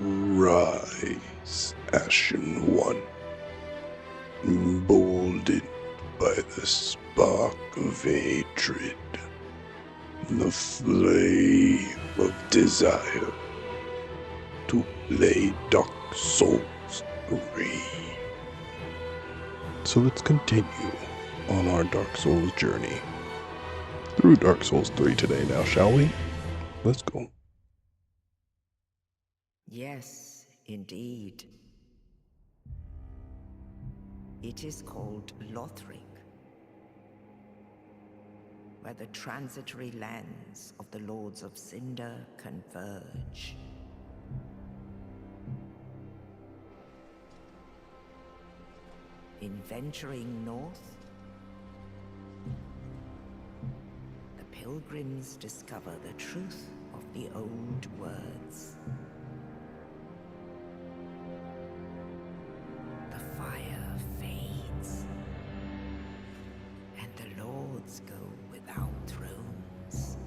Rise, Ashen One, emboldened by the spark of hatred, the flame of desire to play Dark Souls 3. So let's continue on our Dark Souls journey through Dark Souls 3 today now, shall we? Let's go. Yes, indeed. It is called Lothric, where the transitory lands of the Lords of Cinder converge. In venturing north, the pilgrims discover the truth of the old words. The fire fades, and the lords go without thrones.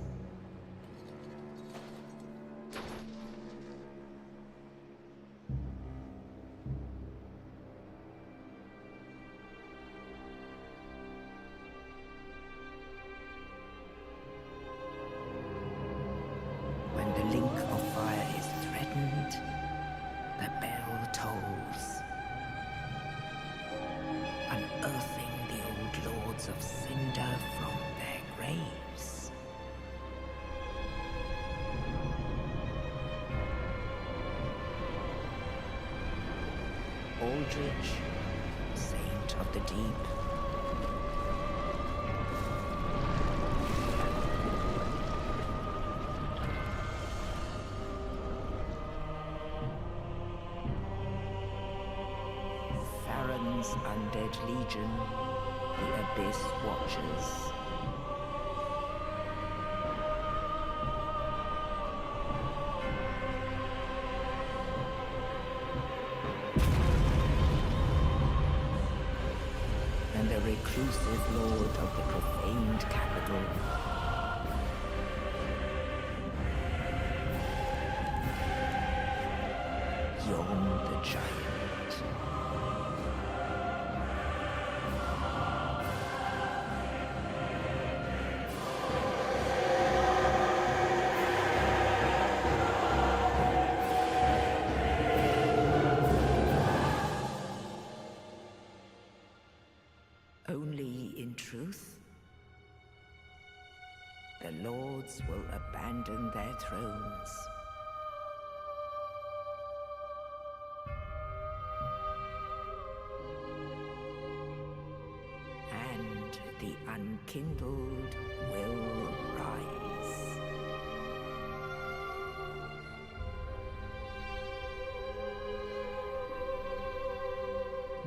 When the link of fire is threatened, the bell tolls, unearthing the old lords of Cinder from their graves. Aldrich, Saint of the Deep, Farron's undead legion, the Abyss Watchers. And the reclusive lord of the profaned capital. Yon the Giant. Only in truth, the lords will abandon their thrones. And the unkindled will rise.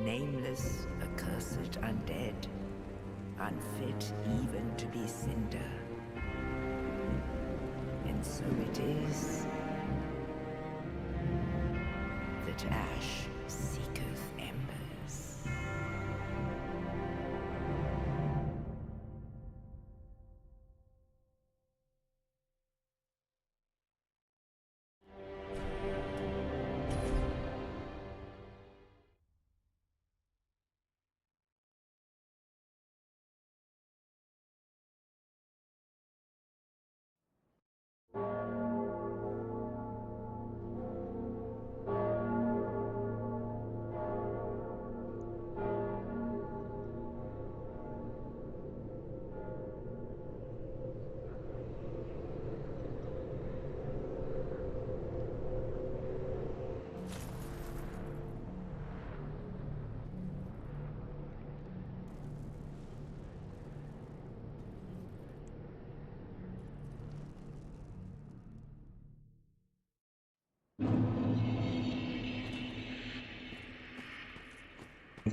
Nameless, accursed undead, unfit even to be Cinder. And so it is that ash seeketh embers.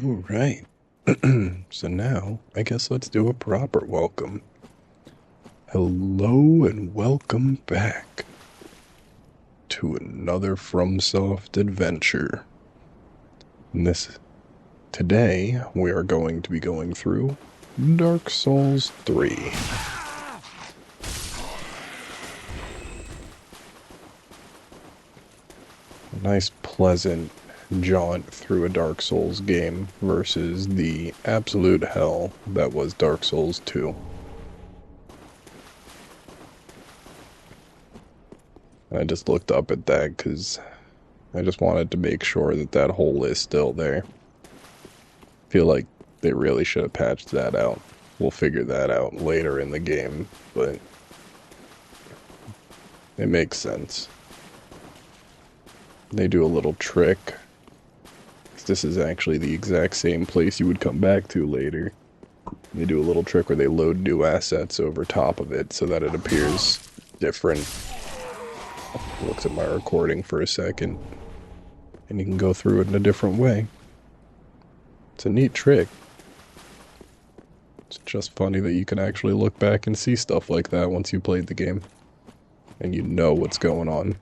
All right. So now, I guess let's do a proper welcome. Hello and welcome back to another FromSoft adventure. Today, we are going to be going through Dark Souls 3. A nice, pleasant jaunt through a Dark Souls game versus the absolute hell that was Dark Souls 2. I just looked up at that because I just wanted to make sure that that hole is still there. Feel like they really should have patched that out. We'll figure that out later in the game, but it makes sense. They do a little trick. This is actually the exact same place you would come back to later. They do a little trick where they load new assets over top of it so that it appears different. I looked at my recording for a second, and you can go through it in a different way. It's a neat trick. It's just funny that you can actually look back and see stuff like that once you played the game. And you know what's going on.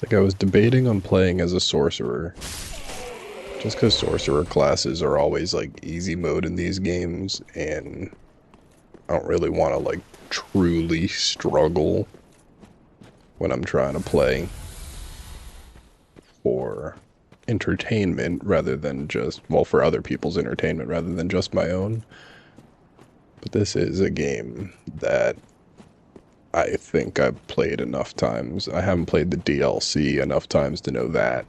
Like I was debating on playing as a sorcerer. Just because sorcerer classes are always like easy mode in these games, and I don't really want to like truly struggle when I'm trying to play for entertainment rather than just, well, for other people's entertainment rather than just my own. But this is a game that I think I've played enough times. I haven't played the DLC enough times to know that.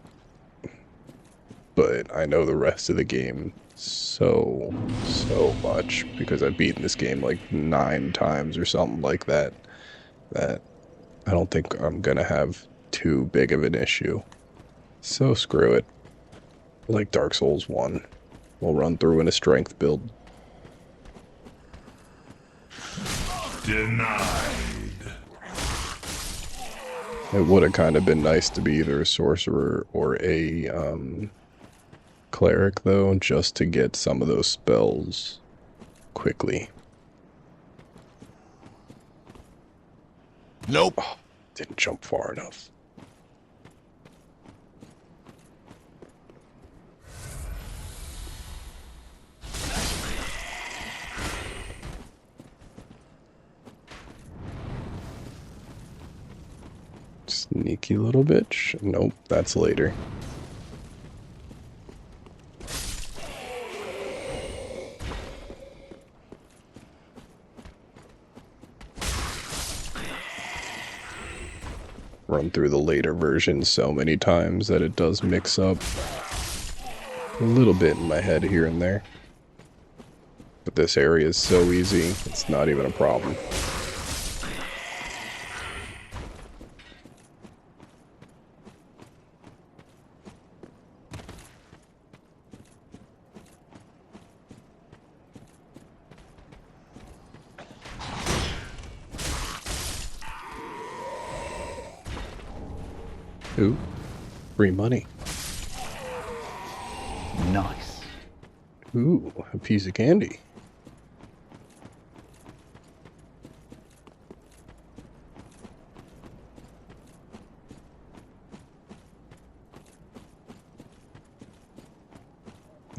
But I know the rest of the game so much because I've beaten this game like 9 times or something like that. That I don't think I'm gonna have too big of an issue. So screw it. Like Dark Souls 1. We'll run through in a strength build. Denied. It would have kind of been nice to be either a sorcerer or a cleric, though, just to get some of those spells quickly. Nope. Oh, didn't jump far enough. Sneaky little bitch. Nope, that's later. Run through the later version so many times that it does mix up a little bit in my head here and there. But this area is so easy, it's not even a problem. Ooh, free money. Nice. Ooh, a piece of candy.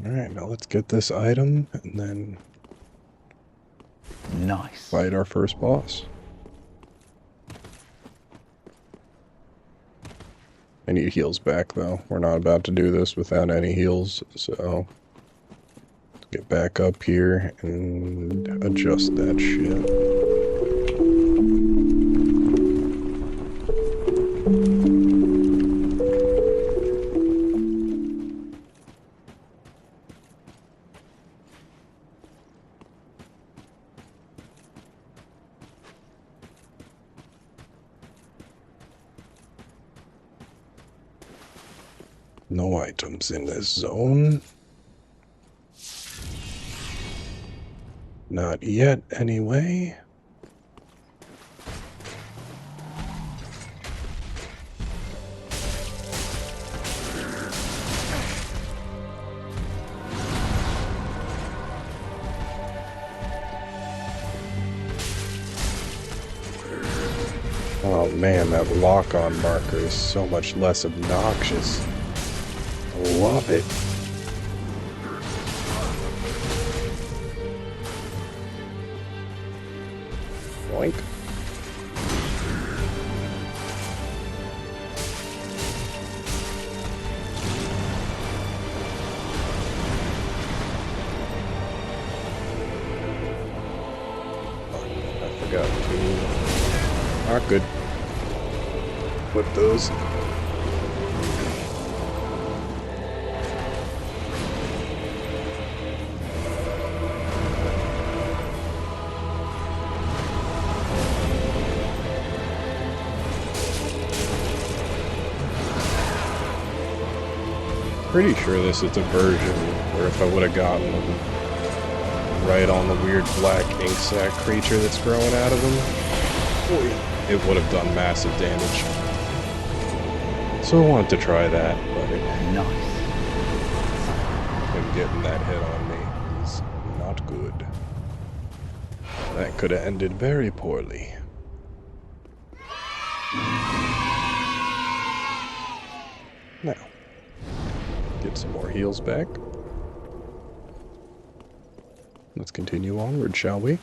Alright, now let's get this item and then Nice. fight our first boss. I need heals back, though. We're not about to do this without any heals, so let's get back up here and adjust that shit. No items in this zone. Not yet, anyway. Oh man, that lock-on marker is so much less obnoxious. I love it. Boink. I forgot to... Not good. Flip those. Pretty sure this is a version where if I would have gotten them right on the weird black ink sac creature that's growing out of him, it would have done massive damage. So I wanted to try that, but Nice. him getting that hit on me is not good. That could have ended very poorly. Now, get some more heals back. Let's continue onward, shall we?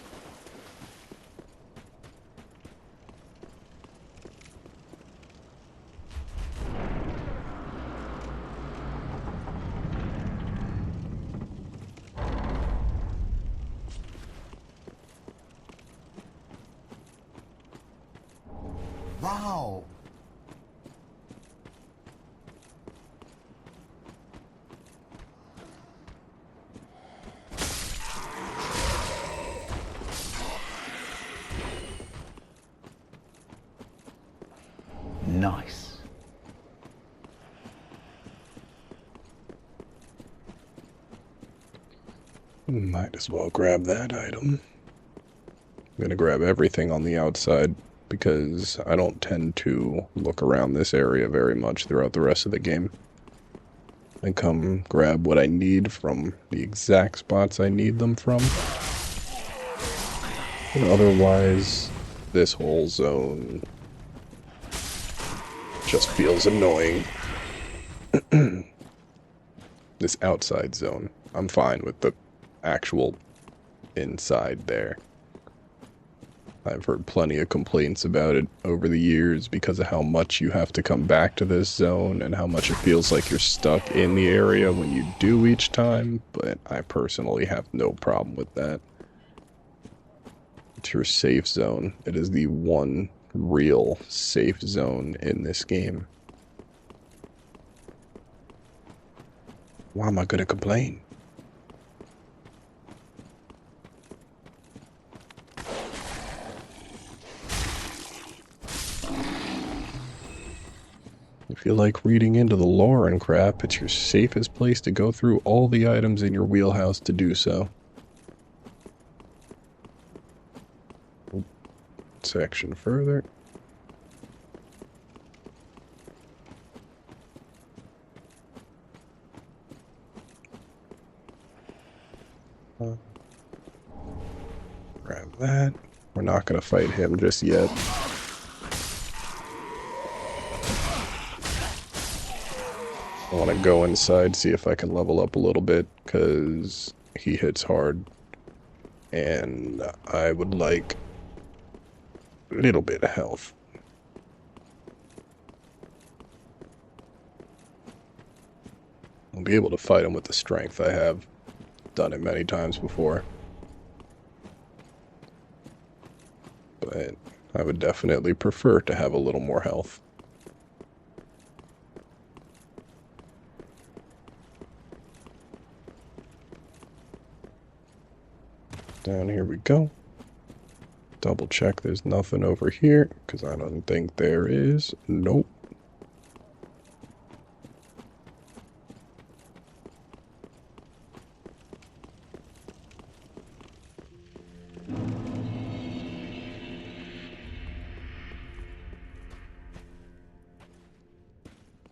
Wow. Nice. Might as well grab that item. I'm gonna grab everything on the outside because I don't tend to look around this area very much throughout the rest of the game. I come grab what I need from the exact spots I need them from. And otherwise, this whole zone just feels annoying. This outside zone. I'm fine with the actual inside there. I've heard plenty of complaints about it over the years because of how much you have to come back to this zone and how much it feels like you're stuck in the area when you do each time, but I personally have no problem with that. It's your safe zone. It is the one real safe zone in this game. Why am I gonna complain? If you like reading into the lore and crap, it's your safest place to go through all the items in your wheelhouse to do so. Section further. Grab that. We're not going to fight him just yet. I want to go inside, see if I can level up a little bit, because he hits hard. And I would like a little bit of health. I'll be able to fight him with the strength I have. Done it many times before. But I would definitely prefer to have a little more health. Down here we go. Double check there's nothing over here, because I don't think there is. Nope.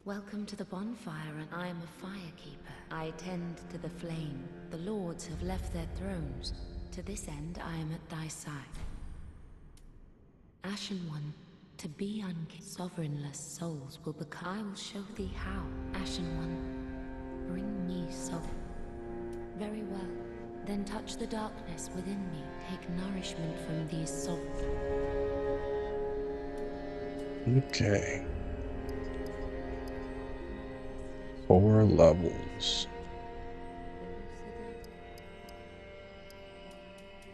Welcome to the bonfire, and I am a firekeeper. I tend to the flame. The lords have left their thrones. To this end, I am at thy side. Ashen One, To be sovereignless souls will become. I will show thee how, Ashen One. Bring me sovereign. Very well. Then touch the darkness within me. Take nourishment from these sovereign. Okay. 4 levels.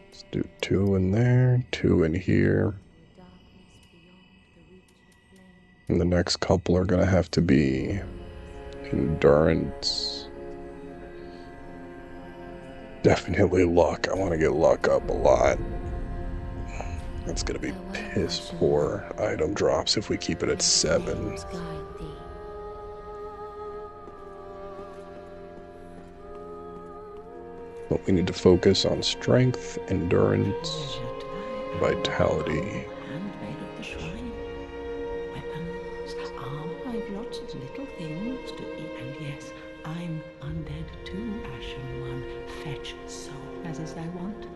Let's do 2 in there, 2 in here. And the next couple are gonna have to be endurance. Definitely luck. I want to get luck up a lot. That's gonna be piss poor item drops if we keep it at 7. But we need to focus on strength, endurance, vitality. Handmade of the shrine. Weapons, armor, I've lots of little things to eat. And yes, I'm undead too, Ashen One. Fetch soul as I want.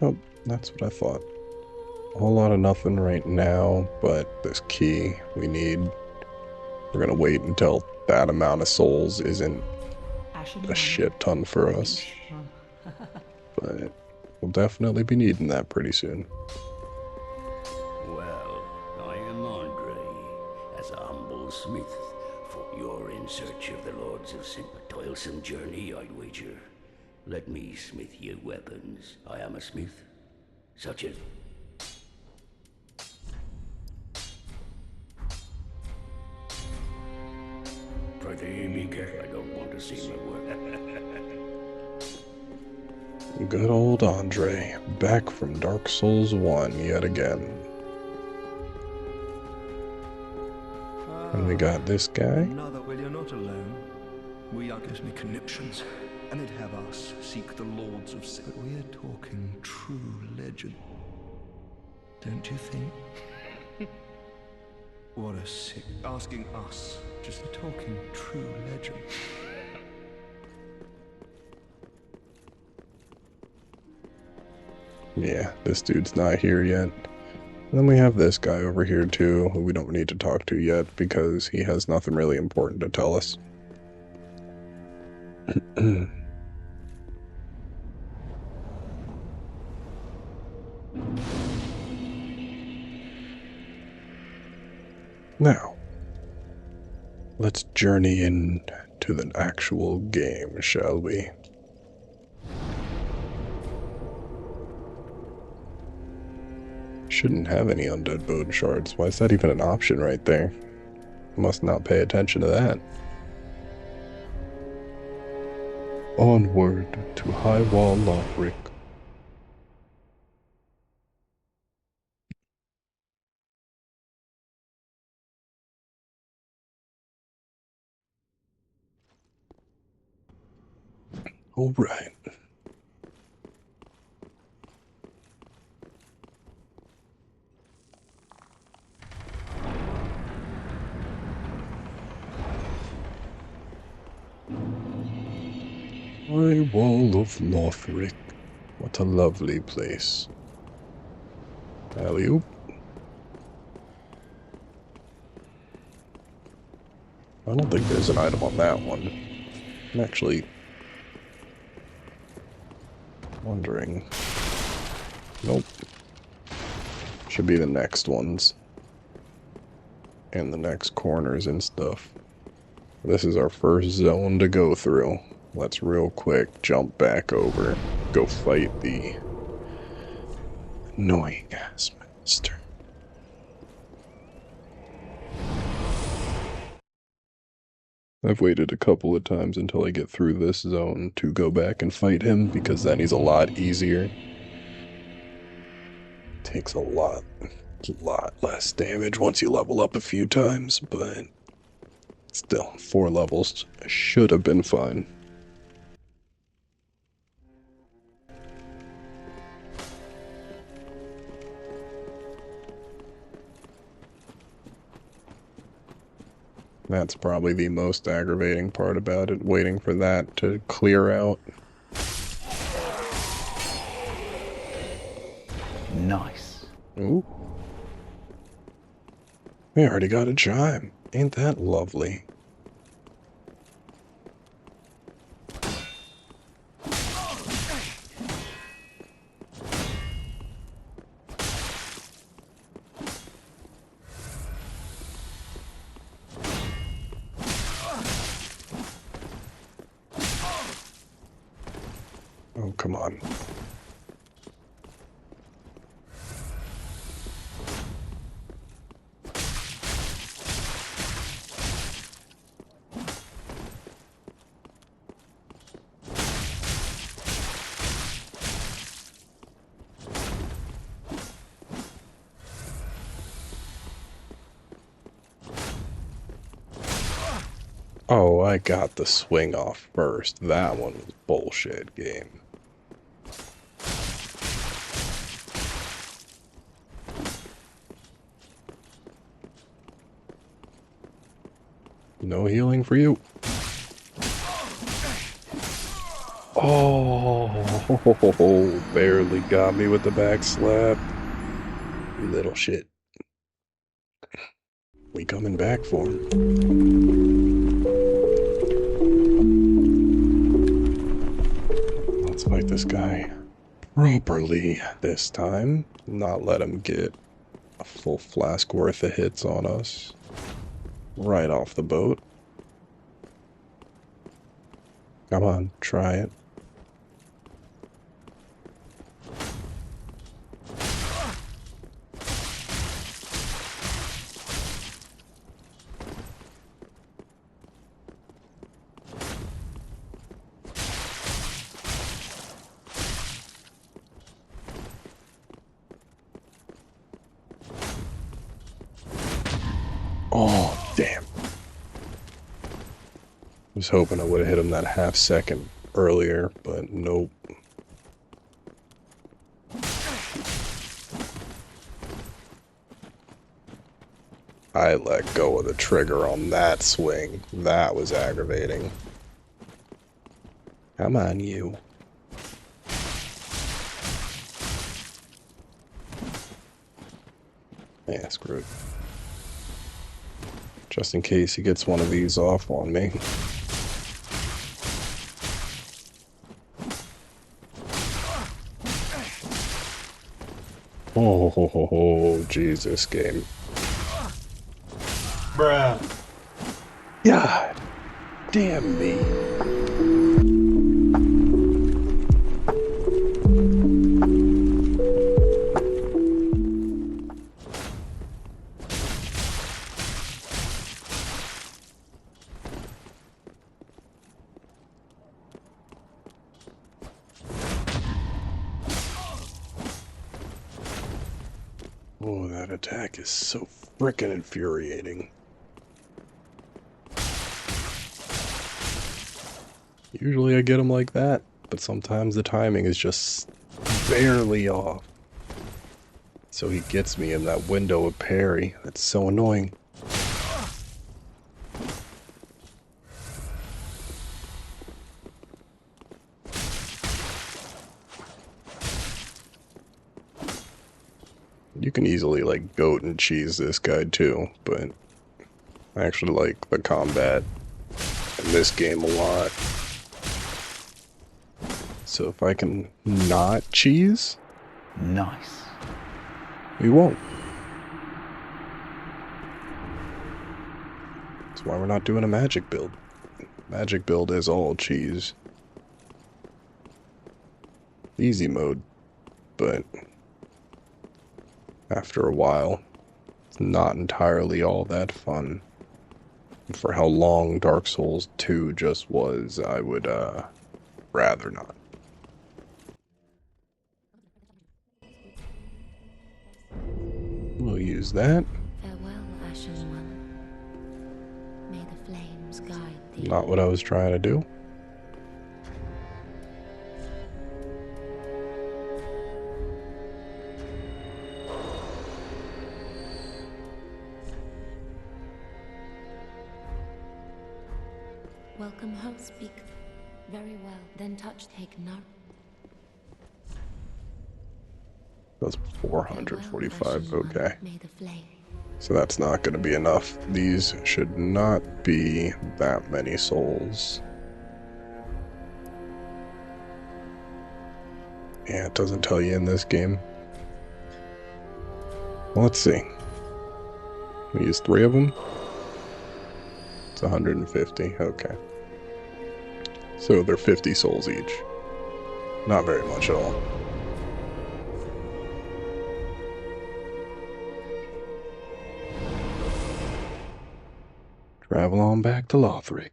Oh, that's what I thought. A whole lot of nothing right now, but this key we need. We're gonna wait until that amount of souls isn't a shit ton for us. But we'll definitely be needing that pretty soon. Well, I am Andre, as a humble smith, for you're in search of the Lords of Sin. A toilsome journey, I'd wager. Let me smith you weapons. I am a smith, such as... Prithee, be careful. I don't want to see my work. Good old Andre, back from Dark Souls 1 yet again. And we got this guy. Another, well, you're not alone. We are gives me conniptions, and it'd have us seek the Lords of Sin. But we're talking true legend. Don't you think? What a sick... Asking us, just talking true legend. Yeah, this dude's not here yet. And then we have this guy over here too, who we don't need to talk to yet because he has nothing really important to tell us. Now, let's journey in to the actual game, shall we? Shouldn't have any undead bone shards. Why is that even an option right there? Must not pay attention to that. Onward to Highwall Lothric. All right. Highwall of Lothric. What a lovely place. Alley-oop. I don't think there's an item on that one. I'm actually wondering. Nope. Should be the next ones. And the next corners and stuff. This is our first zone to go through. Let's real quick jump back over. Go fight the annoying ass monster. I've waited a couple of times until I get through this zone to go back and fight him, because then he's a lot easier. Takes a lot less damage once you level up a few times, but still, 4 levels should have been fine. That's probably the most aggravating part about it, waiting for that to clear out. Nice. Ooh. We already got a chime. Ain't that lovely? Oh, come on. Oh, I got the swing off first. That one was bullshit, game. No healing for you. Oh, barely got me with the back slap. You little shit. We coming back for him. Let's fight this guy properly this time. Not let him get a full flask worth of hits on us. Right off the boat. Come on, try it. Oh, damn. Was hoping I would have hit him that half second earlier, but nope. I let go of the trigger on that swing. That was aggravating. Come on, you. Yeah, screw it. Just in case he gets one of these off on me. Oh, Jesus, game. Bruh. God damn me. Oh, that attack is so frickin' infuriating. Usually I get them like that, but sometimes the timing is just barely off. So he gets me in that window of parry. That's so annoying. You can easily, like, goat and cheese this guy too, but I actually like the combat in this game a lot. So if I can not cheese, Nice. we won't. That's why we're not doing a magic build. Magic build is all cheese. Easy mode, but after a while, it's not entirely all that fun. For how long Dark Souls 2 just was, I would rather not. We'll use that. Farewell, Ashen One. May the flames guide thee. Not what I was trying to do. Ho speak. Very well. Then touch take no. That's 445, okay. May the flame. So that's not going to be enough. These should not be that many souls. Yeah, it doesn't tell you in this game. Well, let's see. We use 3 of them. It's 150, okay. So they're 50 souls each. Not very much at all. Travel on back to Lothric.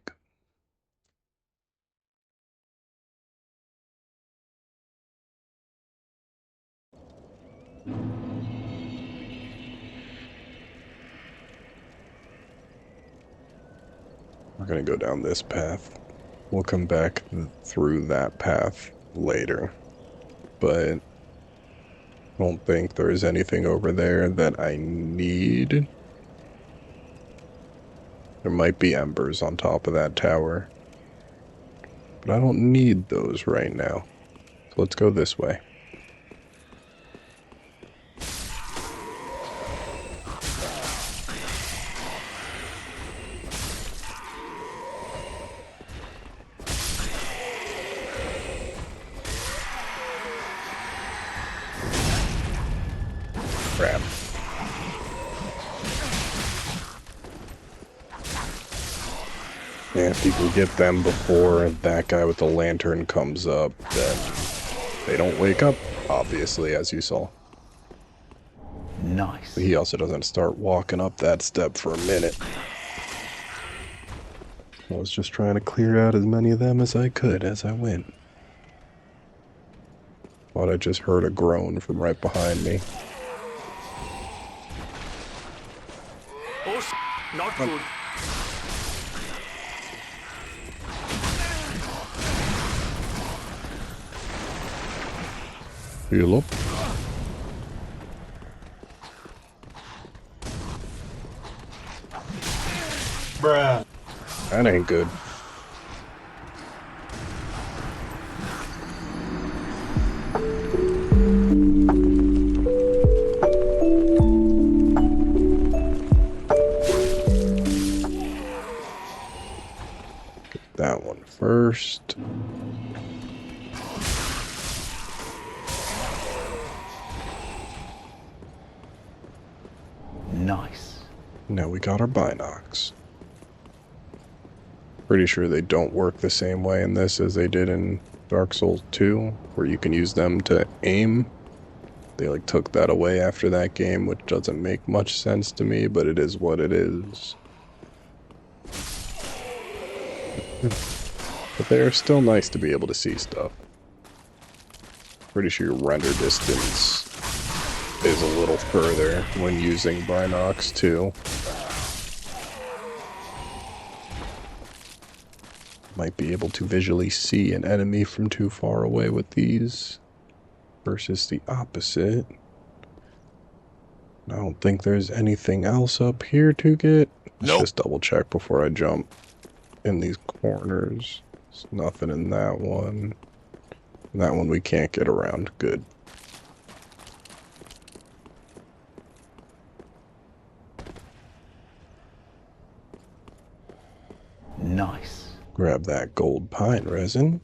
We're gonna go down this path. We'll come back through that path later. But I don't think there's anything over there that I need. There might be embers on top of that tower. But I don't need those right now. So let's go this way. Crap. And if you can get them before that guy with the lantern comes up, then they don't wake up, obviously, as you saw. Nice. But he also doesn't start walking up that step for a minute. I was just trying to clear out as many of them as I could as I went. Thought I just heard a groan from right behind me. Oh, not good. Heal up. Bruh. That ain't good. Get that one first. Nice. Now we got our binocs. Pretty sure they don't work the same way in this as they did in Dark Souls 2, where you can use them to aim. They like took that away after that game, which doesn't make much sense to me, but it is what it is. But they're still nice to be able to see stuff. Pretty sure your render distance is a little further when using binocs too. Might be able to visually see an enemy from too far away with these versus the opposite. I don't think there's anything else up here to get. Let's just double check before I jump in these corners. There's nothing in that one. That one we can't get around. Good. Nice. Grab that gold pine resin.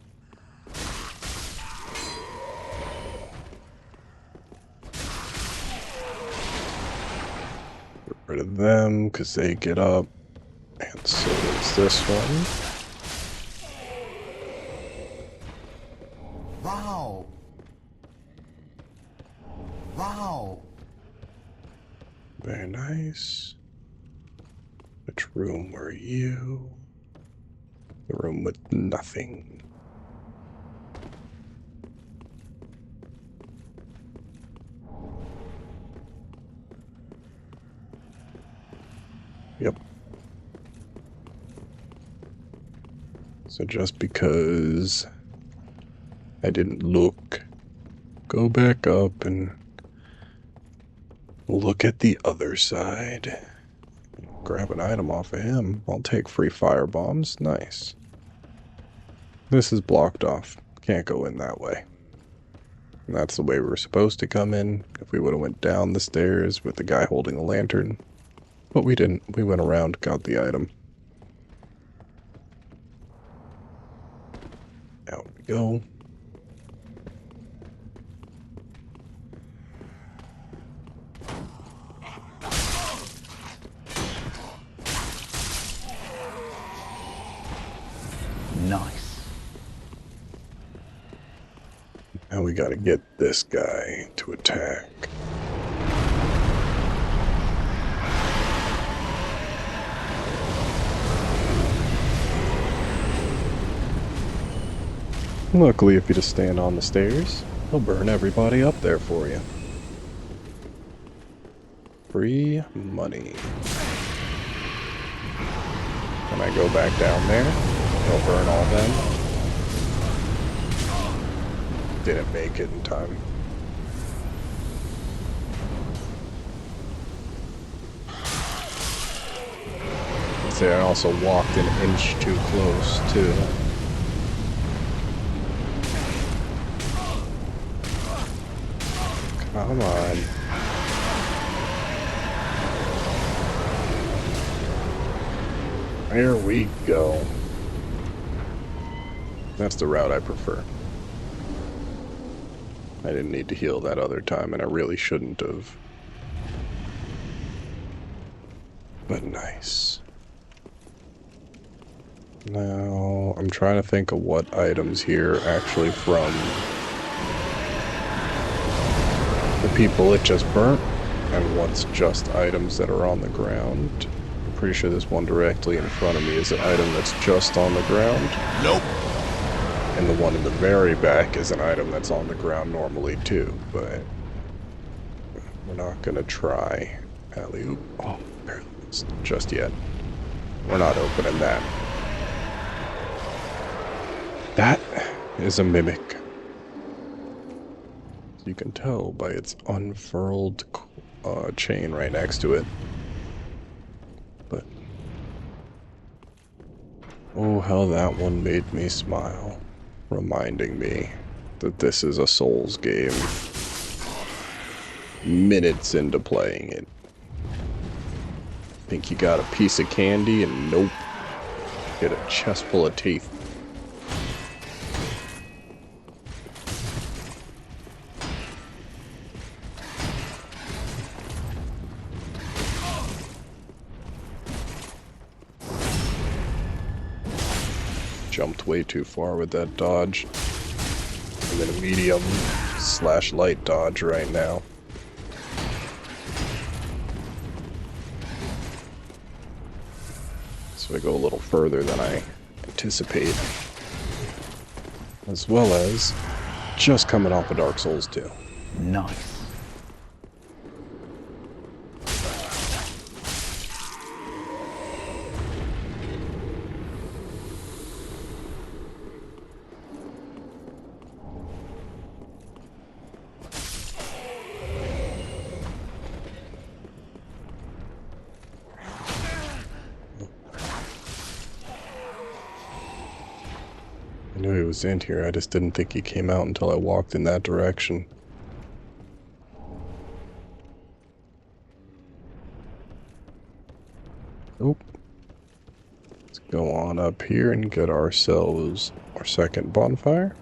Get rid of them because they get up. And so is this one. Wow. Wow. Very nice. Which room were you? The room with nothing. Yep. So just because I didn't look, go back up and look at the other side. Grab an item off of him. I'll take free fire bombs. Nice. This is blocked off. Can't go in that way. And that's the way we were supposed to come in if we would have went down the stairs with the guy holding the lantern. But we didn't. We went around, got the item. Out we go. Nice. Now we gotta get this guy to attack. Luckily, if you just stand on the stairs, he'll burn everybody up there for you. Free money. Can I go back down there? He'll burn all them. Didn't make it in time. See, I also walked an inch too close, too. Come on. There we go. That's the route I prefer. I didn't need to heal that other time, and I really shouldn't have. But nice. Now, I'm trying to think of what items here actually from the people it just burnt, and what's just items that are on the ground. I'm pretty sure this one directly in front of me is an item that's just on the ground. Nope. And the one in the very back is an item that's on the ground normally too, but we're not gonna try alley-oop. Oh, barely missed just yet. We're not opening that. That is a mimic. You can tell by its unfurled chain right next to it. But oh, how that one made me smile, reminding me that this is a Souls game. Minutes into playing it. Think you got a piece of candy, and nope. Get a chest full of teeth. Jumped way too far with that dodge. I'm in a medium/light dodge right now. So I go a little further than I anticipate. As well as just coming off of Dark Souls 2. Nice. I knew he was in here, I just didn't think he came out until I walked in that direction. Oop. Let's go on up here and get ourselves our second bonfire.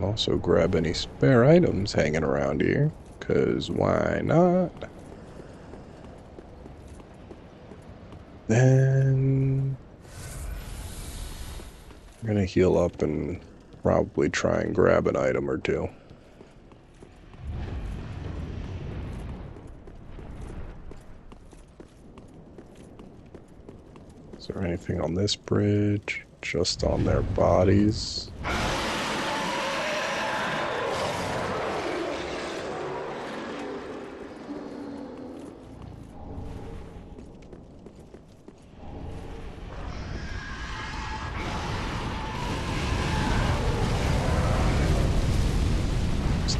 Also grab any spare items hanging around here, 'cause why not? Then I'm gonna heal up and probably try and grab an item or two. Is there anything on this bridge? Just on their bodies.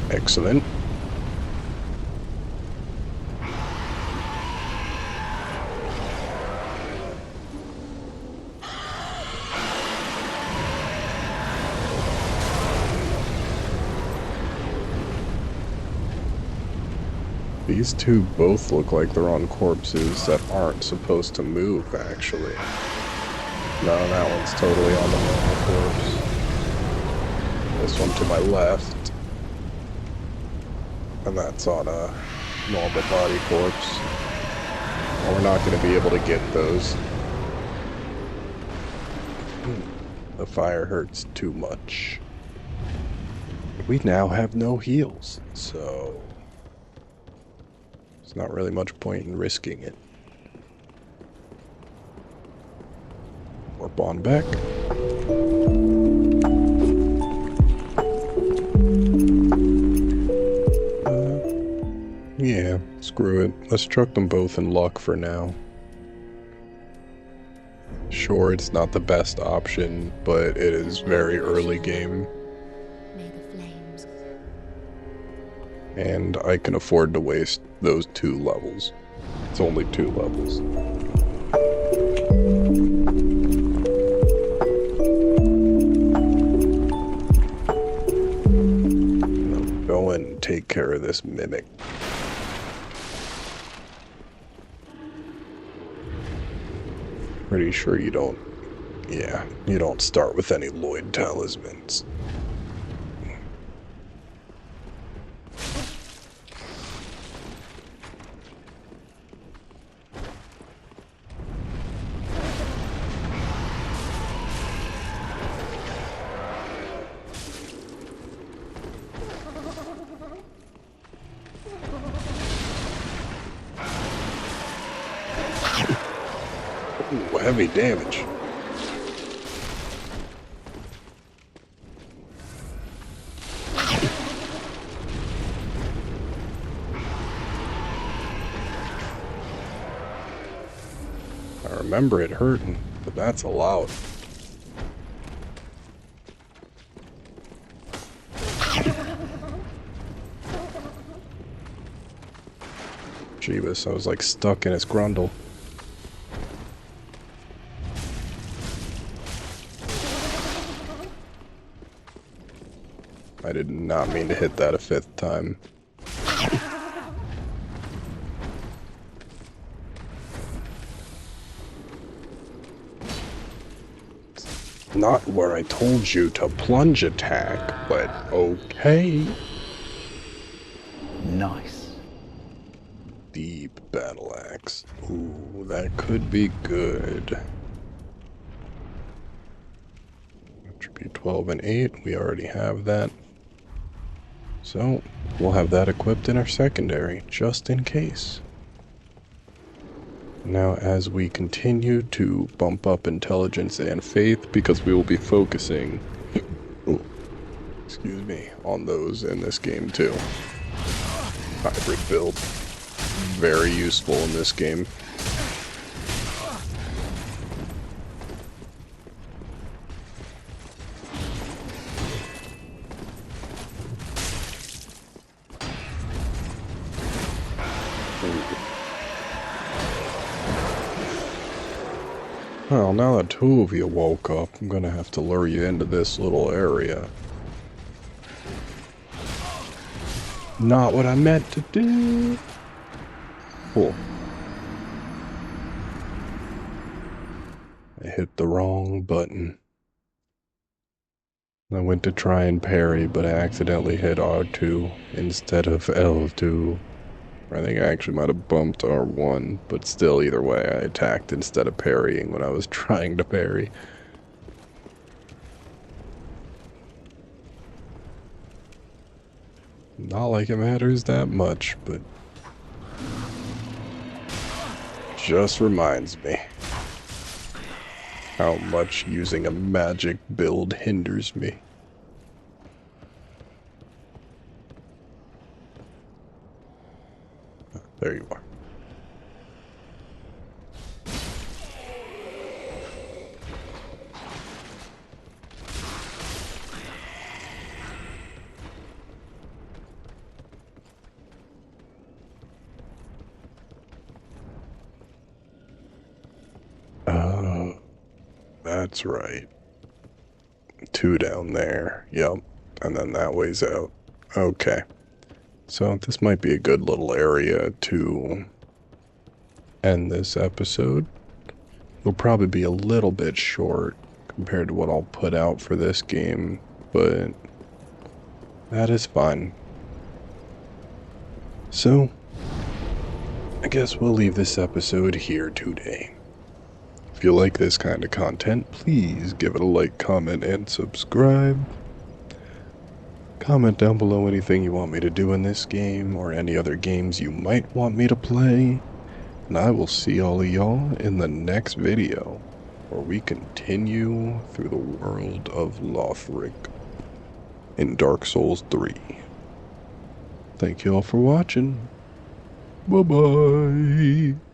Excellent. These two both look like they're on corpses that aren't supposed to move, actually. No, that one's totally on the normal corpse. This one to my left. And that's on a normal body corpse. Well, we're not going to be able to get those. The fire hurts too much. We now have no heals, so there's not really much point in risking it. Warp on back. Yeah, screw it. Let's chuck them both in luck for now. Sure, it's not the best option, but it is very early game. May the flames. And I can afford to waste those 2 levels. It's only 2 levels. Go and take care of this mimic. Pretty sure you don't... Yeah, you don't start with any Lloyd talismans. Ooh, heavy damage. I remember it hurting, but that's allowed. Jeebus, I was like stuck in his grundle. I did not mean to hit that a 5th time. Not where I told you to plunge attack, but okay. Nice. Deep battle axe. Ooh, that could be good. Attribute 12 and 8, we already have that. So, we'll have that equipped in our secondary, just in case. Now, as we continue to bump up intelligence and faith, because we will be focusing, excuse me, on those in this game too. Hybrid build. Very useful in this game. Well, now that 2 of you woke up, I'm gonna have to lure you into this little area. Not what I meant to do. Cool. I hit the wrong button. I went to try and parry, but I accidentally hit R2 instead of L2. I think I actually might have bumped R1, but still, either way, I attacked instead of parrying when I was trying to parry. Not like it matters that much, but just reminds me how much using a magic build hinders me. There you are. That's right. 2 down there. Yep. And then that way's out. Okay. So this might be a good little area to end this episode. It'll probably be a little bit short compared to what I'll put out for this game, but that is fine. So, I guess we'll leave this episode here today. If you like this kind of content, please give it a like, comment, and subscribe. Comment down below anything you want me to do in this game, or any other games you might want me to play. And I will see all of y'all in the next video, where we continue through the world of Lothric in Dark Souls 3. Thank you all for watching. Bye-bye.